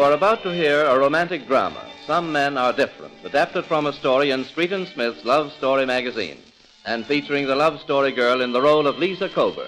are about to hear a romantic drama, Some Men Are Different, adapted from a story in Street and Smith's Love Story magazine, and featuring the love story girl in the role of Lisa Coburn.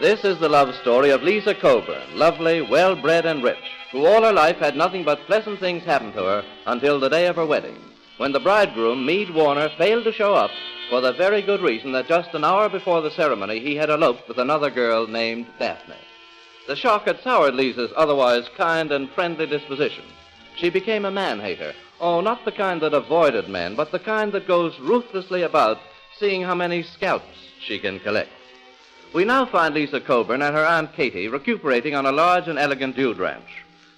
This is the love story of Lisa Coburn, lovely, well-bred, and rich, who all her life had nothing but pleasant things happen to her until the day of her wedding, when the bridegroom, Meade Warner, failed to show up for the very good reason that just an hour before the ceremony he had eloped with another girl named Daphne. The shock had soured Lisa's otherwise kind and friendly disposition. She became a man-hater. Oh, not the kind that avoided men, but the kind that goes ruthlessly about seeing how many scalps she can collect. We now find Lisa Coburn and her Aunt Katie recuperating on a large and elegant dude ranch.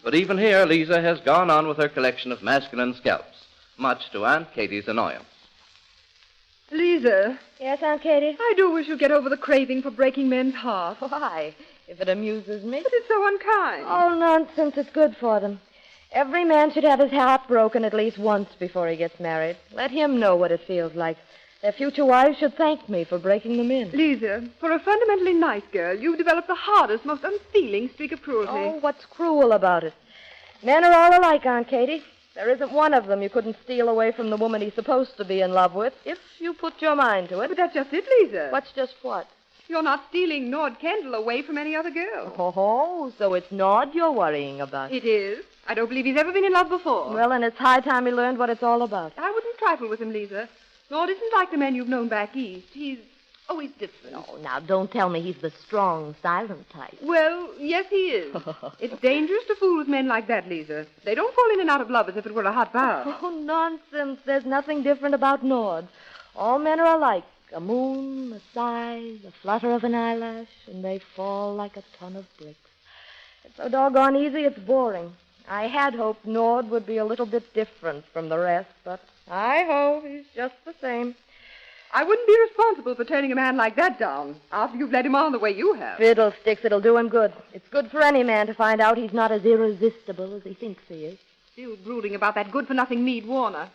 But even here, Lisa has gone on with her collection of masculine scalps, much to Aunt Katie's annoyance. Lisa. Yes, Aunt Katie? I do wish you'd get over the craving for breaking men's hearts. Why? If it amuses me. But it's so unkind. Oh, nonsense. It's good for them. Every man should have his heart broken at least once before he gets married. Let him know what it feels like. Their future wives should thank me for breaking them in. Lisa, for a fundamentally nice girl, you've developed the hardest, most unfeeling streak of cruelty. Oh, what's cruel about it? Men are all alike, Aunt Katie. There isn't one of them you couldn't steal away from the woman he's supposed to be in love with, if you put your mind to it. But that's just it, Lisa. What's just what? You're not stealing Nord Kendall away from any other girl. Oh, so it's Nord you're worrying about. It is. I don't believe he's ever been in love before. Well, then it's high time he learned what it's all about. I wouldn't trifle with him, Lisa. Nord isn't like the men you've known back east. He's different. No, now, don't tell me he's the strong, silent type. Well, yes, he is. It's dangerous to fool with men like that, Lisa. They don't fall in and out of love as if it were a hot bath. Oh, nonsense. There's nothing different about Nord. All men are alike. A moon, a sigh, the flutter of an eyelash, and they fall like a ton of bricks. It's so doggone easy, it's boring. I had hoped Nord would be a little bit different from the rest, but I hope he's just the same. I wouldn't be responsible for turning a man like that down after you've led him on the way you have. Fiddlesticks, it'll do him good. It's good for any man to find out he's not as irresistible as he thinks he is. Still brooding about that good-for-nothing Meade Warner.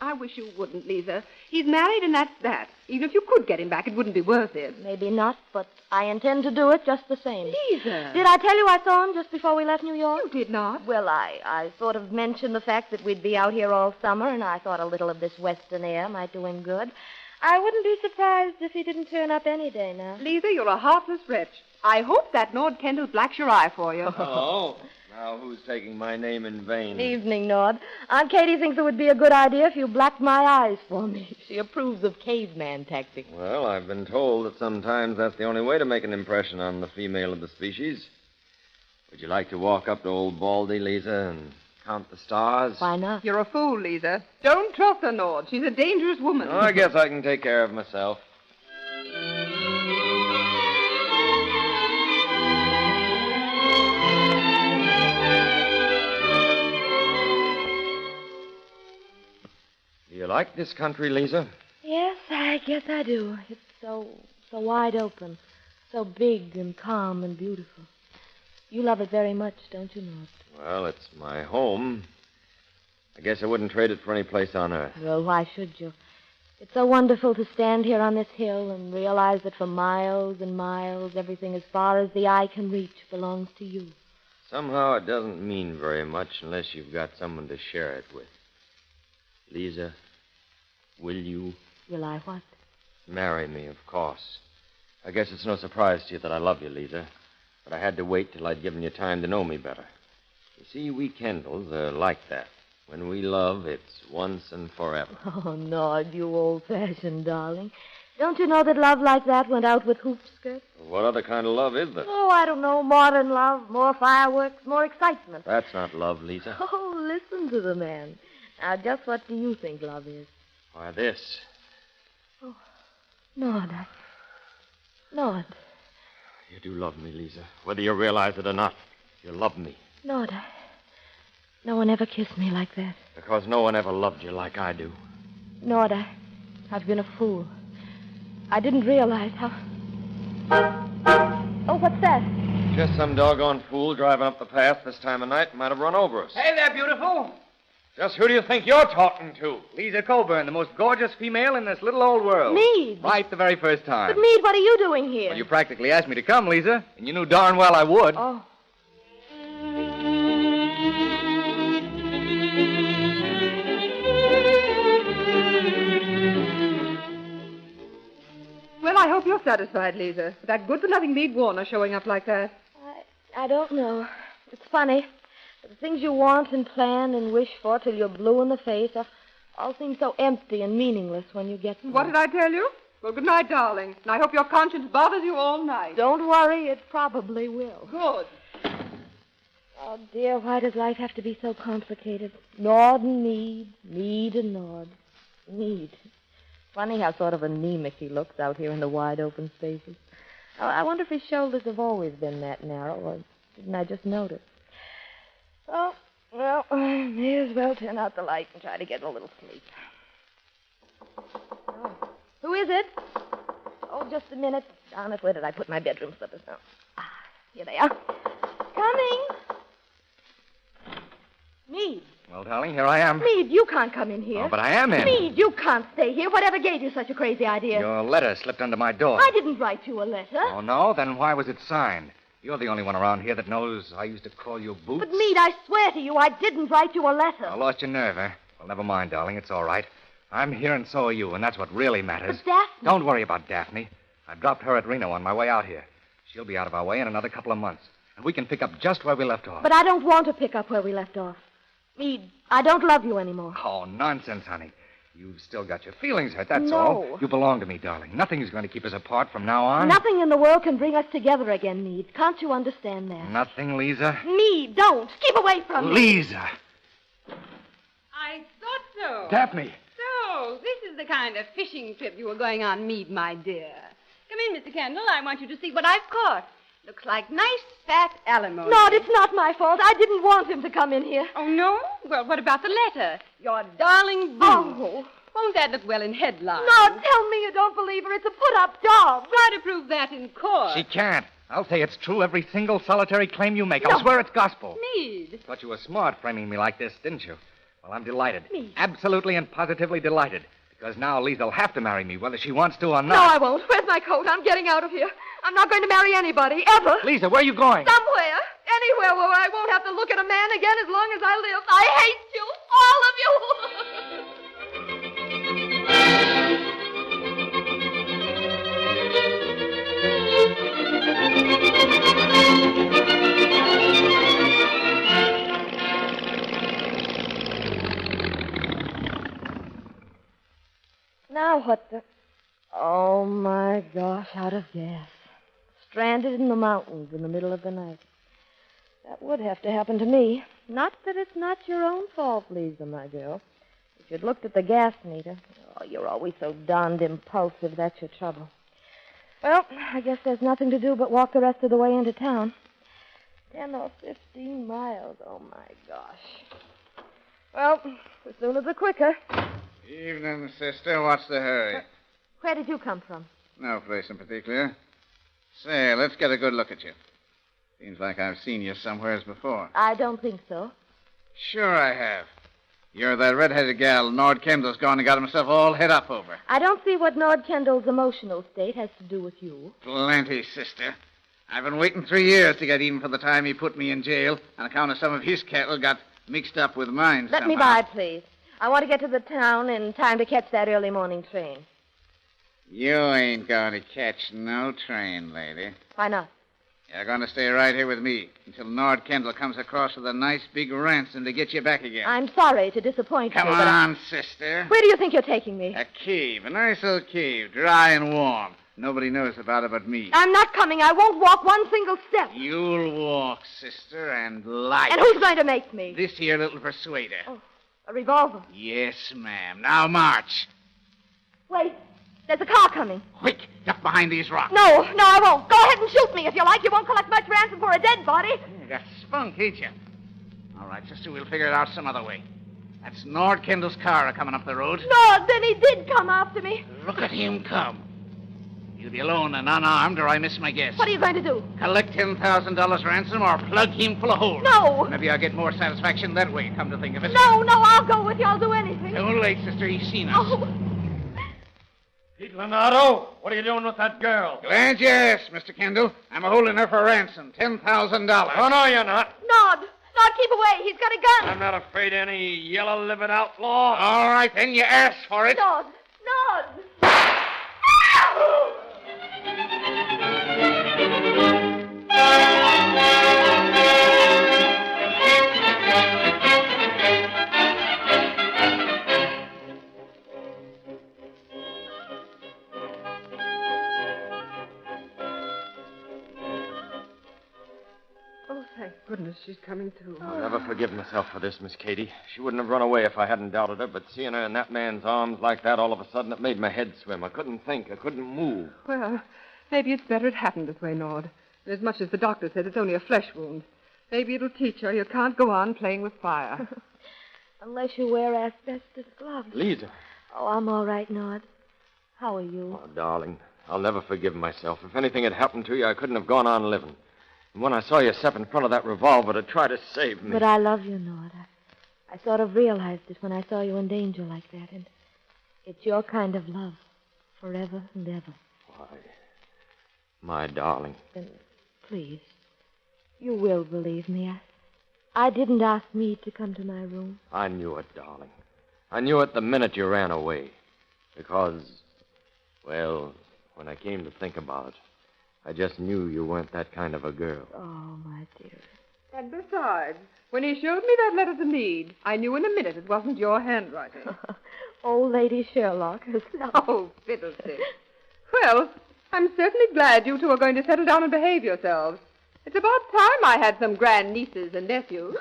I wish you wouldn't, Lisa. He's married, and that's that. Even if you could get him back, it wouldn't be worth it. Maybe not, but I intend to do it just the same. Lisa! Did I tell you I saw him just before we left New York? You did not. Well, I sort of mentioned the fact that we'd be out here all summer, and I thought a little of this western air might do him good. I wouldn't be surprised if he didn't turn up any day now. Lisa, you're a heartless wretch. I hope that Nord Kendall blacks your eye for you. Oh, now who's taking my name in vain? Evening, Nord. Aunt Katie thinks it would be a good idea if you blacked my eyes for me. She approves of caveman tactics. Well, I've been told that sometimes that's the only way to make an impression on the female of the species. Would you like to walk up to old Baldy, Lisa, and count the stars? Why not? You're a fool, Lisa. Don't trust her, Nord. She's a dangerous woman. Oh, I guess I can take care of myself. Do you like this country, Lisa? Yes, I guess I do. It's so wide open, so big and calm and beautiful. You love it very much, don't you, Nord? Well, it's my home. I guess I wouldn't trade it for any place on earth. Well, why should you? It's so wonderful to stand here on this hill and realize that for miles and miles, everything as far as the eye can reach belongs to you. Somehow it doesn't mean very much unless you've got someone to share it with. Lisa, will you? Will I what? Marry me, of course. I guess it's no surprise to you that I love you, Lisa. But I had to wait till I'd given you time to know me better. You see, we Kendalls are like that. When we love, it's once and forever. Oh, Nord, you old-fashioned darling. Don't you know that love like that went out with hoop skirts? What other kind of love is there? Oh, I don't know. Modern love, more fireworks, more excitement. That's not love, Lisa. Oh, listen to the man. Now, just what do you think love is? Why, this. Oh, Nord, Nord. You do love me, Lisa. Whether you realize it or not, you love me. Nord, no one ever kissed me like that. Because no one ever loved you like I do. Nord, I've been a fool. I didn't realize how... Oh, what's that? Just some doggone fool driving up the path this time of night might have run over us. Hey there, beautiful. Just who do you think you're talking to? Lisa Coburn, the most gorgeous female in this little old world. Meade. Right the very first time. But, Meade, what are you doing here? Well, you practically asked me to come, Lisa, and you knew darn well I would. Oh. Well, I hope you're satisfied, Lisa, with that good-for-nothing Meade Warner showing up like that. I don't know. It's funny. The things you want and plan and wish for till you're blue in the face all seem so empty and meaningless when you get them. What did I tell you? Well, good night, darling. And I hope your conscience bothers you all night. Don't worry, it probably will. Good. Oh, dear, why does life have to be so complicated? Nord and Meade, Meade and Nord. Meade. Funny how sort of anemic he looks out here in the wide open spaces. Oh, I wonder if his shoulders have always been that narrow, or didn't I just notice? Oh, well, may as well turn out the light and try to get a little sleep. Oh, who is it? Oh, just a minute. Darn it, where did I put my bedroom slippers? Oh, here they are. Coming. Meade. Well, darling, here I am. Meade, you can't come in here. Oh, but I am in. Meade, you can't stay here. Whatever gave you such a crazy idea? Your letter slipped under my door. I didn't write you a letter. Oh, no? Then why was it signed? You're the only one around here that knows I used to call you Boots. But, Meade, I swear to you, I didn't write you a letter. I lost your nerve, eh? Well, never mind, darling. It's all right. I'm here and so are you, and that's what really matters. But Daphne... Don't worry about Daphne. I dropped her at Reno on my way out here. She'll be out of our way in another couple of months. And we can pick up just where we left off. But I don't want to pick up where we left off. Meade, I don't love you anymore. Oh, nonsense, honey. You've still got your feelings hurt, that's No. all. You belong to me, darling. Nothing is going to keep us apart from now on. Nothing in the world can bring us together again, Meade. Can't you understand that? Nothing, Lisa? Meade, don't. Keep away from me. Lisa! I thought so. Daphne! So, this is the kind of fishing trip you were going on, Meade, my dear. Come in, Mr. Kendall. I want you to see what I've caught. Looks like nice, fat alimony. Nord, it's not my fault. I didn't want him to come in here. Oh, no? Well, what about the letter? Your darling Boo. Oh. Won't that look well in headlines? Nord, tell me you don't believe her. It's a put-up job. Try to prove that in court. She can't. I'll say it's true, every single solitary claim you make. I'll No. swear it's gospel. Meade. Thought you were smart framing me like this, didn't you? Well, I'm delighted. Me? Absolutely and positively delighted. Because now Lisa'll have to marry me, whether she wants to or not. No, I won't. Where's my coat? I'm getting out of here. I'm not going to marry anybody, ever. Lisa, where are you going? Somewhere. Anywhere where I won't have to look at a man again as long as I live. I hate you. All of Now what the... Oh, my gosh, out of gas. Stranded in the mountains in the middle of the night. That would have to happen to me. Not that it's not your own fault, Lisa, my girl. If you'd looked at the gas meter... Oh, you're always so darned impulsive, that's your trouble. Well, I guess there's nothing to do but walk the rest of the way into town. 10 or 15 miles, oh, my gosh. Well, the sooner the quicker. Evening, sister. What's the hurry? Where did you come from? No place in particular. Say, let's get a good look at you. Seems like I've seen you somewheres before. I don't think so. Sure I have. You're that red-headed gal Nord Kendall's gone and got himself all het up over. I don't see what Nord Kendall's emotional state has to do with you. Plenty, sister. I've been waiting 3 years to get even for the time he put me in jail on account of some of his cattle got mixed up with mine Let me somehow. by, please. I want to get to the town in time to catch that early morning train. You ain't going to catch no train, lady. Why not? You're going to stay right here with me until Nord Kendall comes across with a nice big ransom to get you back again. I'm sorry to disappoint Come you, but on, sister. where do you think you're taking me? A cave, a nice old cave, dry and warm. Nobody knows about it but me. I'm not coming. I won't walk one single step. You'll walk, sister, and light. And who's going to make me? This here little persuader. Oh, a revolver. Yes, ma'am. Now march. Wait, there's a car coming. Quick, duck behind these rocks. No, I won't. Go ahead and shoot me if you like. You won't collect much ransom for a dead body. You got spunk, ain't you? All right, sister, we'll figure it out some other way. That's Nord Kendall's car coming up the road. No, then he did come after me. Look at him come. He'll be alone and unarmed, or I miss my guess. What are you going to do? Collect $10,000 ransom or plug him full of holes. No. Maybe I'll get more satisfaction that way, come to think of it. No, I'll go with you. I'll do anything. Too late, sister. He's seen us. Oh, Pete Leonardo, what are you doing with that girl? Glad you asked, Mr. Kendall. I'm holding her for ransom, $10,000. Oh, no, you're not. Nod, keep away. He's got a gun. I'm not afraid of any yellow-livered outlaw. All right, then you asked for it. Nod. Oh, thank goodness she's coming to. I'll never forgive myself for this, Miss Katie. She wouldn't have run away if I hadn't doubted her, but seeing her in that man's arms like that, all of a sudden, it made my head swim. I couldn't think. I couldn't move. Well, maybe it's better it happened this way, Nord. And as much as the doctor said, it's only a flesh wound. Maybe it'll teach her you can't go on playing with fire. Unless you wear asbestos gloves. Lisa. Oh, I'm all right, Nod. How are you? Oh, darling, I'll never forgive myself. If anything had happened to you, I couldn't have gone on living. And when I saw you step in front of that revolver to try to save me... But I love you, Nod. I sort of realized it when I saw you in danger like that. And it's your kind of love. Forever and ever. Why, my darling. Then, please, you will believe me. I didn't ask me to come to my room. I knew it, darling. I knew it the minute you ran away. Because, well, when I came to think about it, I just knew you weren't that kind of a girl. Oh, my dear. And besides, when he showed me that letter to Meade, I knew in a minute it wasn't your handwriting. Old Lady Sherlock herself. Oh, fiddlestick. Well, I'm certainly glad you two are going to settle down and behave yourselves. It's about time I had some grand nieces and nephews.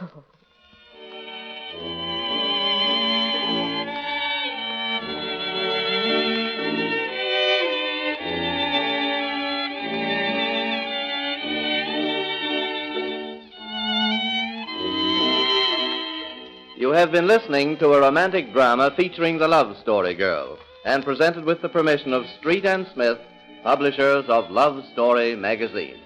You have been listening to a romantic drama featuring the Love Story Girl and presented with the permission of Street and Smith, publishers of Love Story magazine.